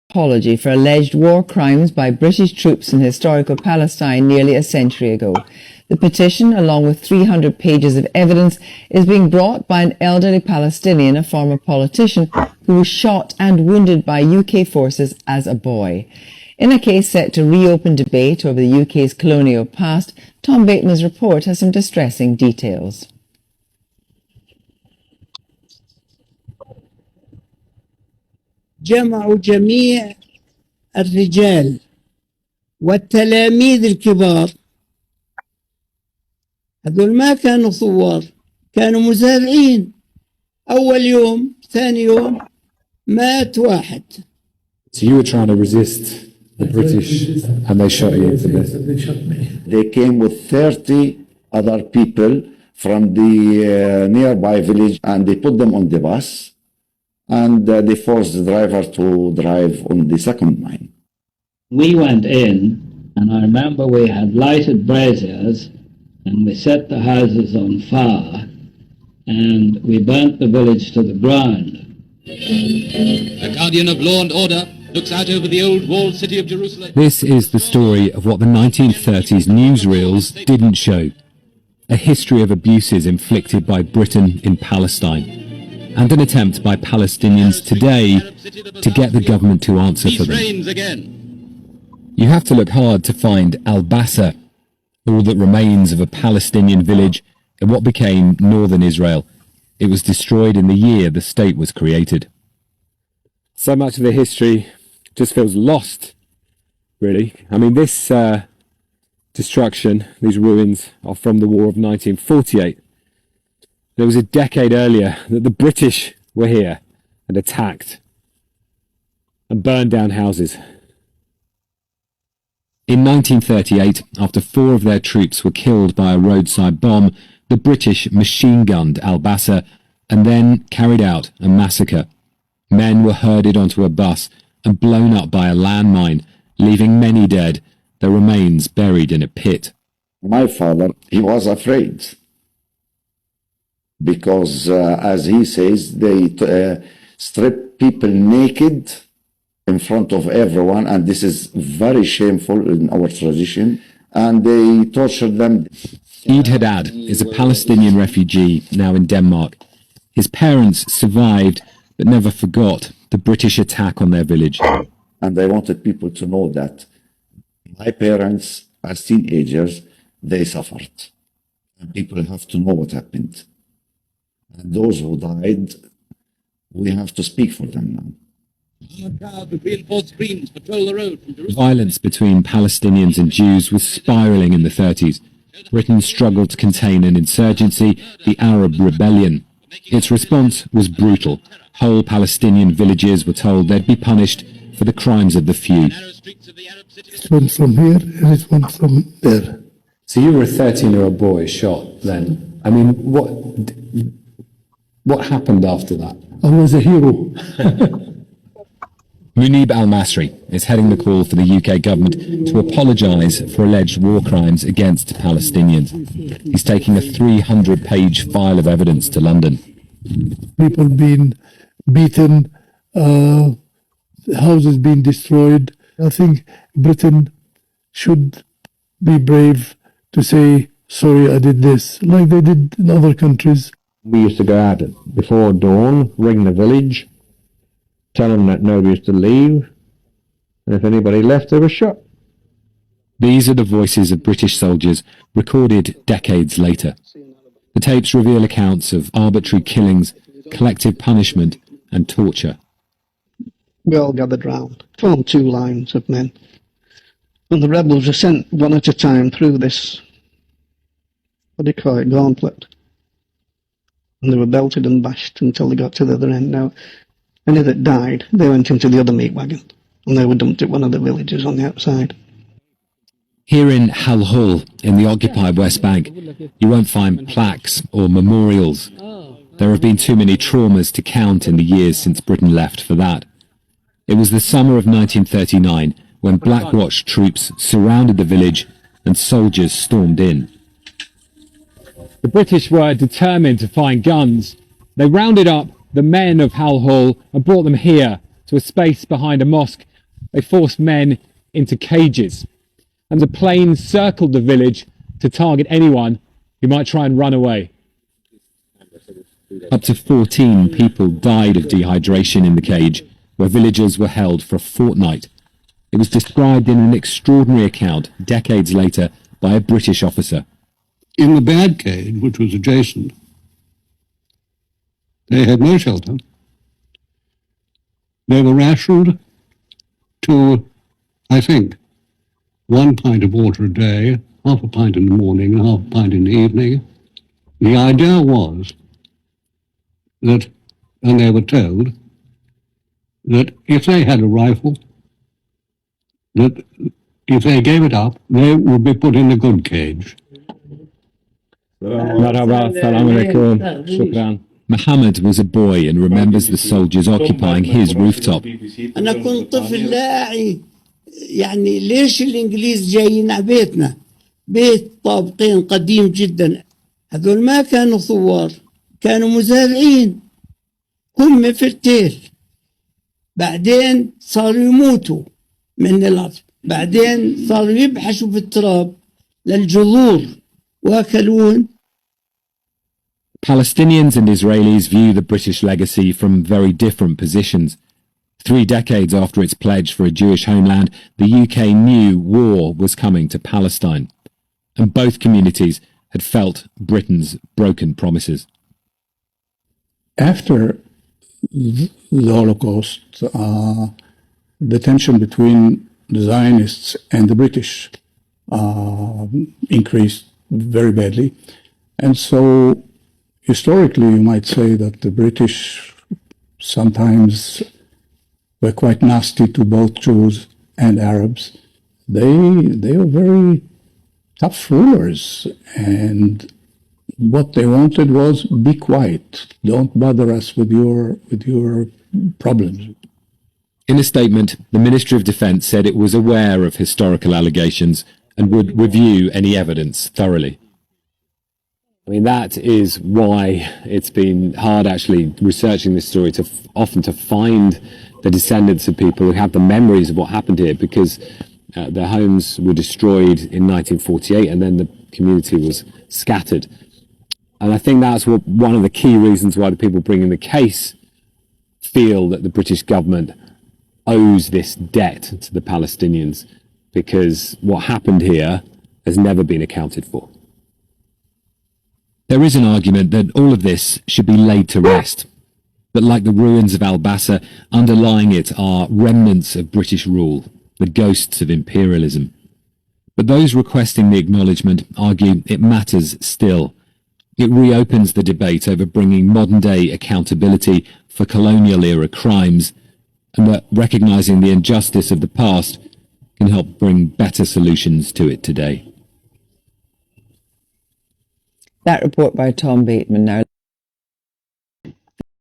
apology for alleged war crimes by British troops in historical Palestine nearly a century ago. The petition, along with 300 pages of evidence, is being brought by an elderly Palestinian, a former politician, who was shot and wounded by UK forces as a boy. In a case set to reopen debate over the UK's colonial past, Tom Bateman's report has some distressing details. جمعوا جميع الرجال والتلاميذ الكبار. هذول ما كانوا ثوار، كانوا مزارعين. أول يوم ثاني يوم مات واحد. So you were trying to resist the British and they shot you to death. They came with 30 other people from the nearby village and they put them on the bus and they forced the driver to drive on the second mine. We went in and I remember we had lighted braziers and we set the houses on fire and we burnt the village to the ground. A guardian of law and order looks out over the old walled city of Jerusalem. This is the story of what the 1930s newsreels didn't show. A history of abuses inflicted by Britain in Palestine, and an attempt by Palestinians today to get the government to answer for them. You have to look hard to find Al-Bassa, all that remains of a Palestinian village in what became northern Israel. It was destroyed in the year the state was created. So much of the history just feels lost, really. I mean, this destruction, these ruins, are from the War of 1948. There was a decade earlier that the British were here and attacked and burned down houses. In 1938, after 4 of their troops were killed by a roadside bomb, the British machine-gunned Al-Bassa and then carried out a massacre. Men were herded onto a bus and blown up by a landmine, leaving many dead, their remains buried in a pit. My father, he was afraid because, as he says, they strip people naked in front of everyone, and this is very shameful in our tradition, and they torture them. Eid Haddad is a Palestinian refugee now in Denmark. His parents survived but never forgot the British attack on their village. And I wanted people to know that my parents, as teenagers, they suffered. And people have to know what happened. And those who died, we have to speak for them now. Violence between Palestinians and Jews was spiraling in the 30s. Britain struggled to contain an insurgency, the Arab Rebellion. Its response was brutal. Whole Palestinian villages were told they'd be punished for the crimes of the few. It went from here and it went from there. So you were a 13-year-old boy shot then. I mean, what happened after that? I was a hero. Munib al-Masri is heading the call for the UK government to apologise for alleged war crimes against Palestinians. He's taking a 300-page file of evidence to London. People being beaten, houses being destroyed. I think Britain should be brave to say, sorry, I did this, like they did in other countries. We used to go out before dawn, ring the village, tell them that nobody was to leave, and if anybody left, they were shot. These are the voices of British soldiers recorded decades later. The tapes reveal accounts of arbitrary killings, collective punishment, and torture. We all gathered round, formed 2 lines of men, and the rebels were sent one at a time through this, gauntlet. And they were belted and bashed until they got to the other end. Now, any that died, they went into the other meat wagon, and they were dumped at one of the villages on the outside. Here in Hal Hall, in the occupied West Bank, you won't find plaques or memorials. There have been too many traumas to count in the years since Britain left for that. It was the summer of 1939 when Black Watch troops surrounded the village and soldiers stormed in. The British were determined to find guns. They rounded up the men of Hal Hall and brought them here to a space behind a mosque They forced men into cages, and the planes circled the village to target anyone who might try and run away. Up to 14 people died of dehydration in the cage, where villagers were held for a fortnight. It was described in an extraordinary account decades later by a British officer. In the bad cage, which was adjacent, they had no shelter. They were rationed to, I think, 1 pint of water a day, half a pint in the morning and half a pint in the evening. The idea was that, and they were told, that if they had a rifle, that if they gave it up, they would be put in the good cage. Mohammed was a boy and remembers the soldiers occupying his rooftop. أنا كنت طفل لا أعي يعني ليش الإنجليز جايين على بيتنا؟ بيت طابقين قديم جدا. هذول ما كانوا ثوار، كانوا مزارعين. هم في التيل. بعدين صاروا يموتوا من الأرض. بعدين صاروا يبحثوا في التراب للجذور وأكلون. Palestinians and Israelis view the British legacy from very different positions. 3 decades after its pledge for a Jewish homeland, the UK knew war was coming to Palestine, and both communities had felt Britain's broken promises. After the Holocaust, the tension between the Zionists and the British increased very badly. And so historically, you might say that the British sometimes were quite nasty to both Jews and Arabs. They were very tough rulers, and what they wanted was be quiet. Don't bother us with your problems. In a statement, the Ministry of Defence said it was aware of historical allegations and would review any evidence thoroughly. I mean, that is why it's been hard actually researching this story to often to find the descendants of people who have the memories of what happened here, because their homes were destroyed in 1948 and then the community was scattered. And I think that's one of the key reasons why the people bringing the case feel that the British government owes this debt to the Palestinians, because what happened here has never been accounted for. There is an argument that all of this should be laid to rest, that like the ruins of Al-Bassa, underlying it are remnants of British rule, the ghosts of imperialism. But those requesting the acknowledgement argue it matters still. It reopens the debate over bringing modern-day accountability for colonial-era crimes, and that recognising the injustice of the past can help bring better solutions to it today. That report by Tom Bateman. Now